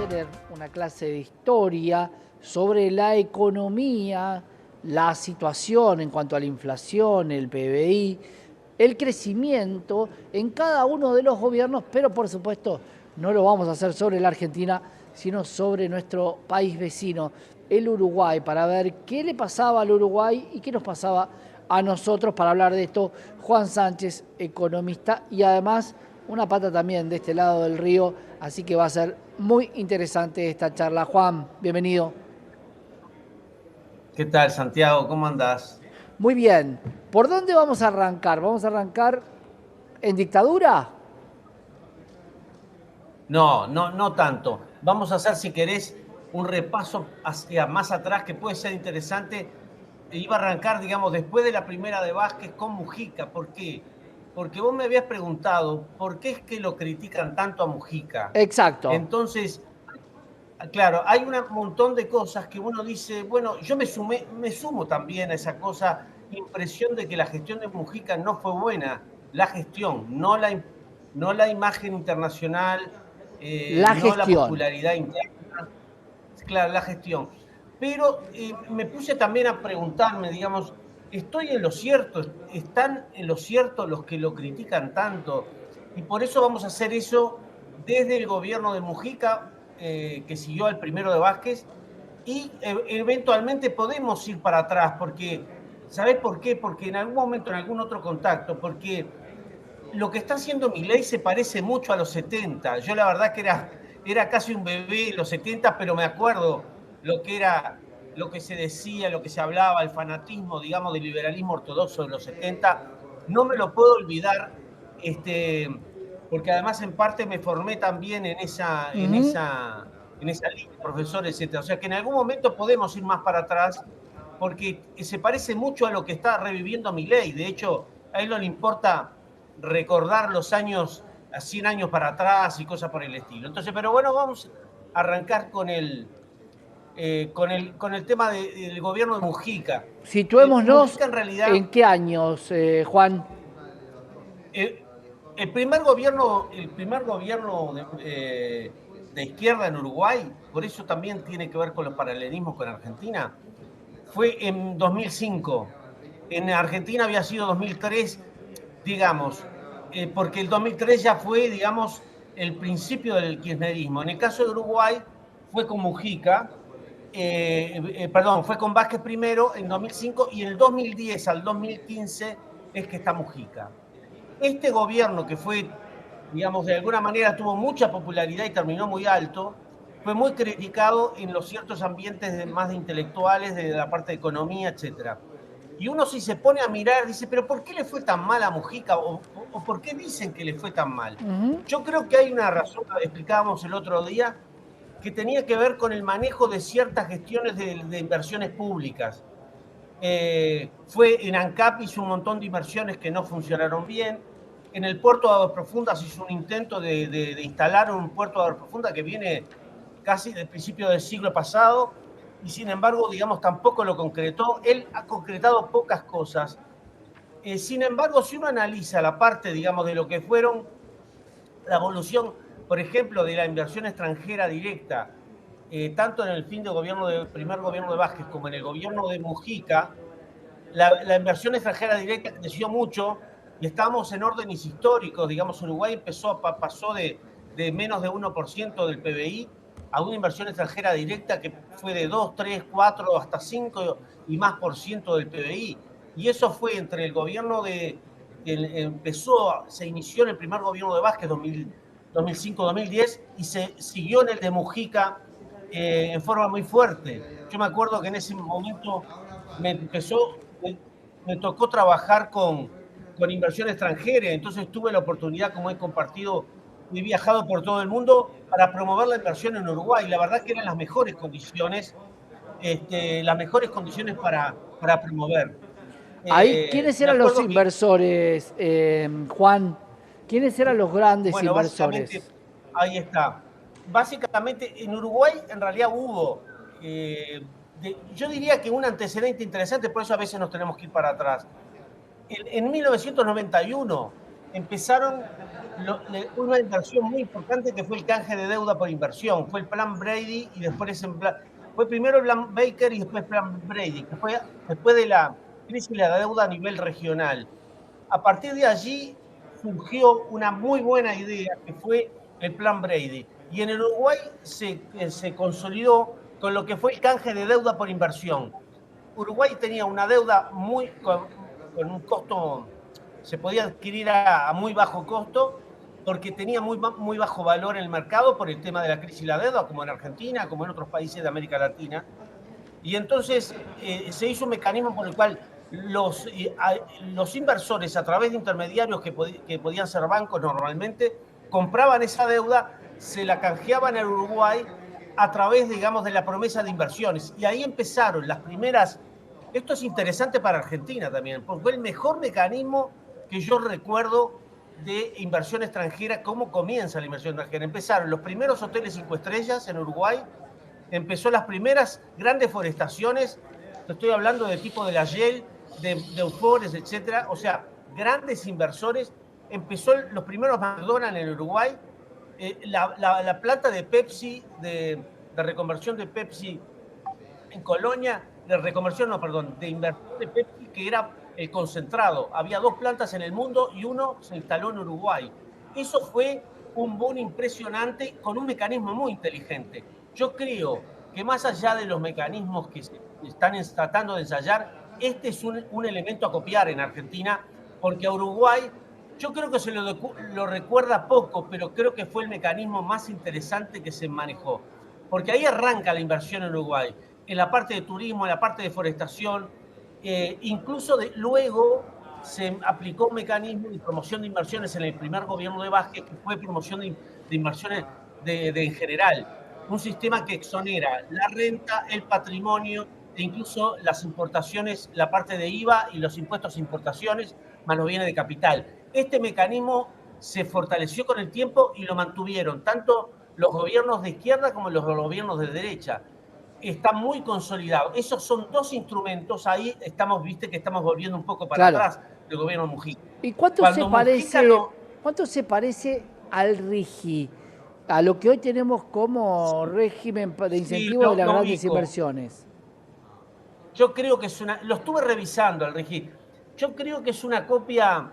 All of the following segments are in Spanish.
tener una clase de historia sobre la economía, la situación en cuanto a la inflación, el PBI, el crecimiento en cada uno de los gobiernos, pero por supuesto no lo vamos a hacer sobre la Argentina, sino sobre nuestro país vecino, el Uruguay, para ver qué le pasaba al Uruguay y qué nos pasaba a nosotros. Para hablar de esto, Juan Sánchez, economista y además una pata también de este lado del río, así que va a ser muy interesante esta charla. Juan, bienvenido. ¿Qué tal, Santiago? ¿Cómo andás? Muy bien, ¿por dónde vamos a arrancar? ¿Vamos a arrancar en dictadura? No, no, no tanto. Vamos a hacer, si querés, un repaso hacia más atrás que puede ser interesante. Iba a arrancar, digamos, después de la primera de Vázquez con Mujica. ¿Por qué? Porque vos me habías preguntado por qué es que lo critican tanto a Mujica. Exacto. Entonces, claro, hay un montón de cosas que uno dice, bueno, yo me sumo también a esa cosa, impresión de que la gestión de Mujica no fue buena, la gestión, no la imagen internacional, La no la gestión. popularidad interna, claro, la gestión. Pero me puse también a preguntarme, digamos, ¿estoy en lo cierto? ¿Están en lo cierto los que lo critican tanto? Y por eso vamos a hacer eso desde el gobierno de Mujica, que siguió al primero de Vázquez, y eventualmente podemos ir para atrás, porque, ¿sabés por qué? Porque en algún momento, en algún otro contacto, porque lo que está haciendo Milei se parece mucho a los 70. Yo la verdad que era casi un bebé en los 70, pero me acuerdo lo que era, lo que se decía, lo que se hablaba, el fanatismo, digamos, del liberalismo ortodoxo de los 70. No me lo puedo olvidar, porque además en parte me formé también Ujú. en esa línea, profesor, etcétera. O sea que en algún momento podemos ir más para atrás, porque se parece mucho a lo que está reviviendo Milei. De hecho, a él no le importa recordar los años, a 100 años para atrás y cosas por el estilo. Entonces, pero bueno, vamos a arrancar con el tema del gobierno de Mujica. Situémonos Mujica en realidad, en qué años, Juan. eh, el primer gobierno de izquierda en Uruguay, por eso también tiene que ver con los paralelismos con Argentina, fue en 2005. En Argentina había sido 2003, digamos, porque el 2003 ya fue, digamos, el principio del kirchnerismo. En el caso de Uruguay fue con Mujica, perdón, fue con Vázquez primero en 2005 y en el 2010 al 2015 es que está Mujica. Este gobierno que fue, digamos, de alguna manera tuvo mucha popularidad y terminó muy alto, fue muy criticado en los ciertos ambientes más de intelectuales, de la parte de economía, etcétera. Y uno si se pone a mirar, dice, pero ¿por qué le fue tan mal a Mujica? ¿O por qué dicen que le fue tan mal? Ujú. Yo creo que hay una razón, explicábamos el otro día, que tenía que ver con el manejo de ciertas gestiones de inversiones públicas. Fue en ANCAP hizo un montón de inversiones que no funcionaron bien. En el puerto de Aguas Profundas hizo un intento de instalar un puerto de Aguas Profundas que viene casi del principio del siglo pasado y sin embargo, digamos, tampoco lo concretó. Él ha concretado pocas cosas. Sin embargo, si uno analiza la parte, digamos, de lo que fueron la evolución, por ejemplo, de la inversión extranjera directa, tanto en el fin de gobierno del primer gobierno de Vázquez como en el gobierno de Mujica, la inversión extranjera directa creció mucho y estamos en órdenes históricos. Digamos, Uruguay pasó de menos de 1% del PBI a una inversión extranjera directa que fue de 2, 3, 4, hasta 5 y más por ciento del PBI. Y eso fue entre el gobierno se inició en el primer gobierno de Vázquez, 2005-2010, y se siguió en el de Mujica en forma muy fuerte. Yo me acuerdo que en ese momento me empezó, me tocó trabajar con inversión extranjera, entonces tuve la oportunidad, como he compartido, he viajado por todo el mundo para promover la inversión en Uruguay. La verdad que eran las mejores condiciones para promover. Ahí, ¿quiénes Me eran los acuerdo que, inversores, Juan? ¿Quiénes eran los grandes bueno, básicamente, inversores? ahí está. Básicamente, en Uruguay en realidad hubo, yo diría que un antecedente interesante, por eso a veces nos tenemos que ir para atrás. En 1991 empezaron una inversión muy importante que fue el canje de deuda por inversión. Fue el plan Brady y después fue primero el plan Baker y después el plan Brady, que fue después de la crisis de la deuda a nivel regional. A partir de allí surgió una muy buena idea que fue el plan Brady. Y en el Uruguay se consolidó con lo que fue el canje de deuda por inversión. Uruguay tenía una deuda con un costo, se podía adquirir a muy bajo costo, porque tenía muy bajo valor en el mercado por el tema de la crisis y la deuda, como en Argentina, como en otros países de América Latina. Y entonces se hizo un mecanismo por el cual los inversores, a través de intermediarios que podían ser bancos normalmente, compraban esa deuda, se la canjeaban en Uruguay a través, digamos, de la promesa de inversiones. Y ahí empezaron las primeras. Esto es interesante para Argentina también, porque fue el mejor mecanismo que yo recuerdo de inversión extranjera. ¿Cómo comienza la inversión extranjera? Empezaron los primeros hoteles 5 estrellas en Uruguay, empezó las primeras grandes forestaciones, estoy hablando de tipo de la Yale, de Eufores, etcétera, o sea, grandes inversores. Empezó los primeros McDonald's en Uruguay, la planta de Pepsi, de reconversión de Pepsi en Colonia, de reconversión, no, perdón, de inversión de Pepsi, que era el concentrado. Había 2 plantas en el mundo y uno se instaló en Uruguay. Eso fue un boom impresionante con un mecanismo muy inteligente. Yo creo que más allá de los mecanismos que se están tratando de ensayar, este es un elemento a copiar en Argentina, porque a Uruguay yo creo que se lo recuerda poco, pero creo que fue el mecanismo más interesante que se manejó. Porque ahí arranca la inversión en Uruguay, en la parte de turismo, en la parte de forestación, incluso luego se aplicó un mecanismo de promoción de inversiones en el primer gobierno de Vázquez, que fue promoción de inversiones en general. Un sistema que exonera la renta, el patrimonio e incluso las importaciones, la parte de IVA y los impuestos a importaciones, más los bienes de capital. Este mecanismo se fortaleció con el tiempo y lo mantuvieron tanto los gobiernos de izquierda como los gobiernos de derecha. Está muy consolidado. Esos son 2 instrumentos. Ahí estamos, viste que estamos volviendo un poco para Claro. atrás del gobierno Mujica. ¿Y cuánto se parece al RIGI, a lo que hoy tenemos como régimen de Sí, incentivo de las lo grandes ubico. inversiones? Yo creo que es una. Lo estuve revisando al Regi. Yo creo que es una copia.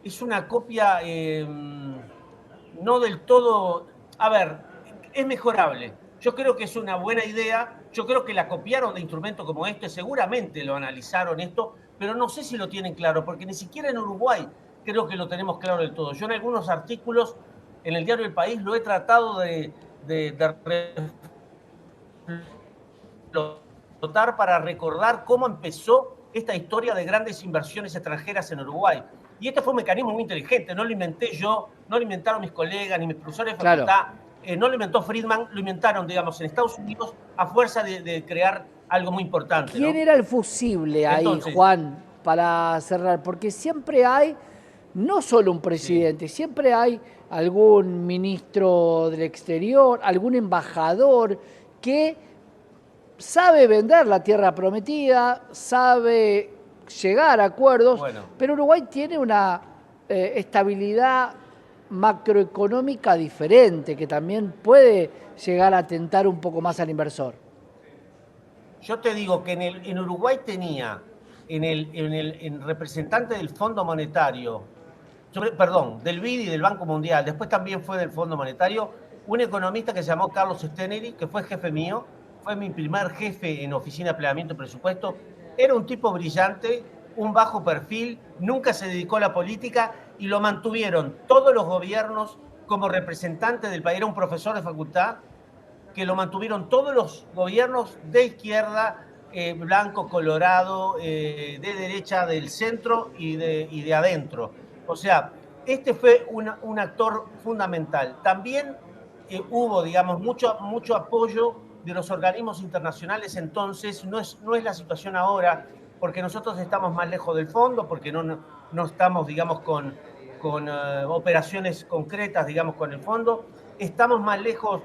Es una copia no del todo. A ver, es mejorable. Yo creo que es una buena idea. Yo creo que la copiaron de instrumentos como este. Seguramente lo analizaron esto, pero no sé si lo tienen claro, porque ni siquiera en Uruguay creo que lo tenemos claro del todo. Yo en algunos artículos en el diario El País lo he tratado de para recordar cómo empezó esta historia de grandes inversiones extranjeras en Uruguay. Y este fue un mecanismo muy inteligente, no lo inventé yo, no lo inventaron mis colegas ni mis profesores de facultad, no lo inventó Friedman, lo inventaron, digamos, en Estados Unidos a fuerza de crear algo muy importante. ¿Quién ¿no? era el fusible ahí, Entonces, Juan, para cerrar? Porque siempre hay, no solo un presidente, sí, siempre hay algún ministro del exterior, algún embajador que sabe vender la tierra prometida, sabe llegar a acuerdos, bueno, pero Uruguay tiene una estabilidad macroeconómica diferente que también puede llegar a tentar un poco más al inversor. Yo te digo que en Uruguay tenía en representante del Fondo Monetario, perdón, del BID y del Banco Mundial, después también fue del Fondo Monetario, un economista que se llamó Carlos Steneri, que fue jefe mío, fue mi primer jefe en oficina de planeamiento y presupuesto. Era un tipo brillante, un bajo perfil, nunca se dedicó a la política y lo mantuvieron todos los gobiernos como representante del país. Era un profesor de facultad que lo mantuvieron todos los gobiernos de izquierda, blanco, colorado, de derecha, del centro y de adentro. O sea, este fue un actor fundamental. También hubo, digamos, mucho apoyo de los organismos internacionales entonces. No es la situación ahora, porque nosotros estamos más lejos del fondo, porque no estamos, digamos, con operaciones concretas, digamos, con el fondo. Estamos más lejos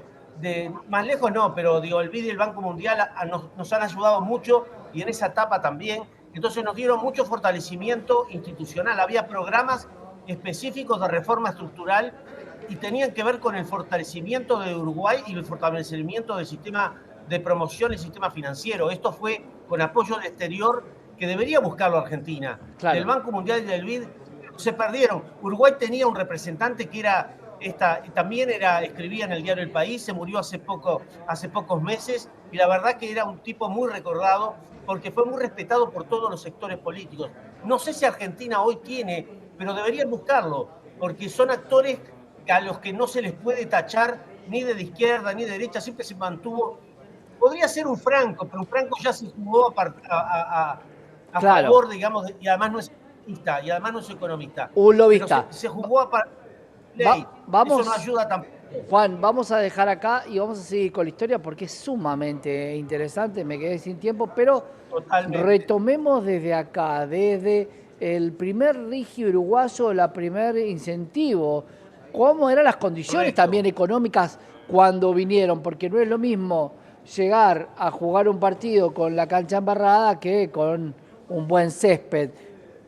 no, pero digo, el BID y el Banco Mundial nos han ayudado mucho y en esa etapa también. Entonces nos dieron mucho fortalecimiento institucional. Había programas específicos de reforma estructural y tenían que ver con el fortalecimiento de Uruguay y el fortalecimiento del sistema de promoción y el sistema financiero. Esto fue con apoyo del exterior que debería buscarlo Argentina. Claro. Del Banco Mundial y del BID se perdieron. Uruguay tenía un representante que era también escribía en el diario El País, se murió hace pocos meses, y la verdad que era un tipo muy recordado porque fue muy respetado por todos los sectores políticos. No sé si Argentina hoy tiene, pero deberían buscarlo, porque son actores a los que no se les puede tachar ni de izquierda ni de derecha, siempre se mantuvo. Podría ser un Franco, pero un Franco ya se jugó a Claro, favor, digamos, y además no es economista, un pero lobista. se jugó a ley. Eso no Vamos, ayuda tampoco. Juan, vamos a dejar acá y vamos a seguir con la historia porque es sumamente interesante. Me quedé sin tiempo, pero Totalmente. retomemos desde acá, desde el primer rigio uruguayo, el primer incentivo. ¿Cómo eran las condiciones Correcto. también económicas cuando vinieron? Porque no es lo mismo llegar a jugar un partido con la cancha embarrada que con un buen césped,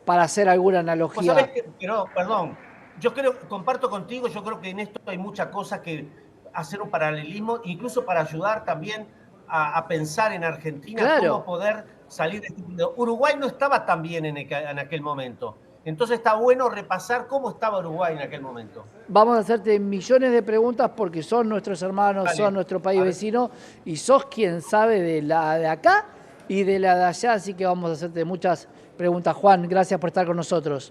para hacer alguna Pues sabés analogía. que, pero, perdón, yo comparto contigo, yo creo que en esto hay muchas cosas que hacer un paralelismo, incluso para ayudar también a pensar en Argentina cómo Claro. poder salir de este mundo. Uruguay no estaba tan bien en aquel momento. Entonces está bueno repasar cómo estaba Uruguay en aquel momento. Vamos a hacerte millones de preguntas porque son nuestros hermanos, son Vale. nuestro país A ver. vecino y sos quien sabe de la de acá y de la de allá, así que vamos a hacerte muchas preguntas. Juan, gracias por estar con nosotros.